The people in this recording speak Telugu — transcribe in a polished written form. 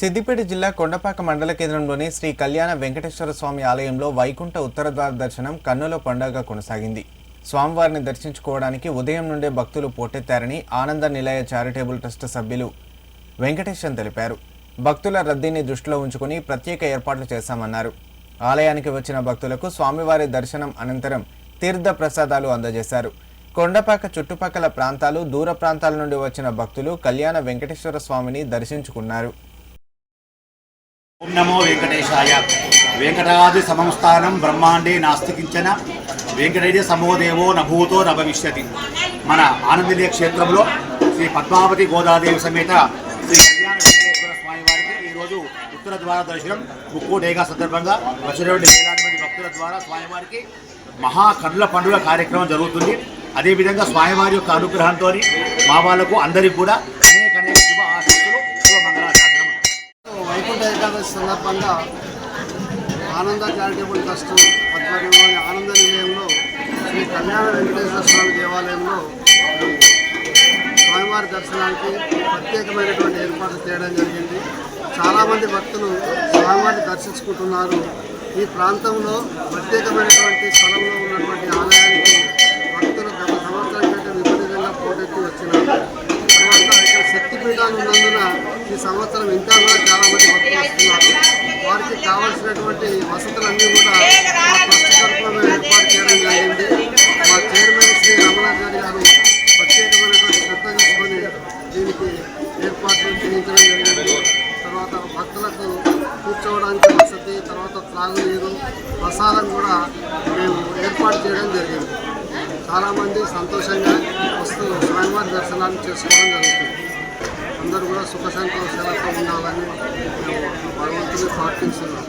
సిద్దిపేట జిల్లా కొండపాక మండల కేంద్రంలోని శ్రీ కళ్యాణ వెంకటేశ్వర స్వామి ఆలయంలో వైకుంఠ ఉత్తరద్వార దర్శనం కన్నుల పండుగ కొనసాగింది. స్వామివారిని దర్శించుకోవడానికి ఉదయం నుండే భక్తులు పోటెత్తారని ఆనంద నిలయ చారిటబుల్ ట్రస్ట్ సభ్యులు వెంకటేశన్ తెలిపారు. భక్తుల రద్దీని దృష్టిలో ఉంచుకుని ప్రత్యేక ఏర్పాట్లు చేశామన్నారు. ఆలయానికి వచ్చిన భక్తులకు స్వామివారి దర్శనం అనంతరం తీర్థ ప్రసాదాలు అందజేశారు. కొండపాక చుట్టుపక్కల ప్రాంతాలు, దూర ప్రాంతాల నుండి వచ్చిన భక్తులు కళ్యాణ వెంకటేశ్వర స్వామిని దర్శించుకున్నారు. ఓం నమో వెంకటేశాయ. వెంకటాది సమస్థానం బ్రహ్మాండే నాస్తి కించన వెంకటేశ సమోదేవో నభూతో నభవిష్యతి. మన ఆనందనీయ క్షేత్రంలో శ్రీ పద్మావతి గోదాదేవి సమేత శ్రీ కళ్యాణ వెంకటేశ్వర స్వామి వారికి ఈరోజు ఉత్తర ద్వార దర్శనం ముక్కోటేగా సందర్భంగా వచ్చినటువంటి వేలాది మంది భక్తుల ద్వారా స్వామివారికి మహా కన్నుల పండుగ కార్యక్రమం జరుగుతుంది. అదేవిధంగా స్వామివారి యొక్క అనుగ్రహంతో మా వాళ్ళకు అందరికీ కూడా అనేక శుభ ఆశీస్సులు, శుభ మంగళాశాసనం. వైకుంఠ ఏకాదశి సందర్భంగా ఆనంద చారిటబుల్ ట్రస్ట్ ఆధ్వర్యంలోని ఆనంద నిలయంలో శ్రీ కళ్యాణ వెంకటేశ్వర స్వామి దేవాలయంలో స్వామివారి దర్శనానికి ప్రత్యేకమైనటువంటి ఏర్పాట్లు చేయడం జరిగింది. చాలామంది భక్తులు స్వామివారిని దర్శించుకుంటున్నారు. ఈ ప్రాంతంలో ప్రత్యేకమైనటువంటి స్థలంలో ఉన్నటువంటి ఆలయానికి భక్తులు గత సంవత్సరం కంటే విపరీతంగా పోటెత్తి వచ్చినారు. తర్వాత ఇక్కడ శక్తిపీఠాలు ఉన్నందున ఈ సంవత్సరం ఇంకా కూడా చాలామంది భక్తులు వస్తున్నారు. వారికి కావాల్సినటువంటి వసతులన్నీ కూడా మా ట్రస్ట్ తరఫున ఏర్పాటు చేయడం జరిగింది. మా చైర్మన్ శ్రీ రమణాచారి గారు ప్రత్యేకమైనటువంటి శ్రద్ధ తీసుకొని దీనికి ఏర్పాట్లు చేయించడం జరిగింది. తర్వాత భక్తులకు కూర్చోవడానికి వసతి, తర్వాత త్రాగునీరు, ప్రసాదం కూడా మేము ఏర్పాటు చేయడం జరిగింది. చాలామంది సంతోషంగా వస్తూ స్వామివారి దర్శనాన్ని చేసుకోవడం జరుగుతుంది. అందరూ కూడా సుఖ సంతోషాలతో ఉండాలని భగవంతుని ప్రార్థిస్తున్నాం.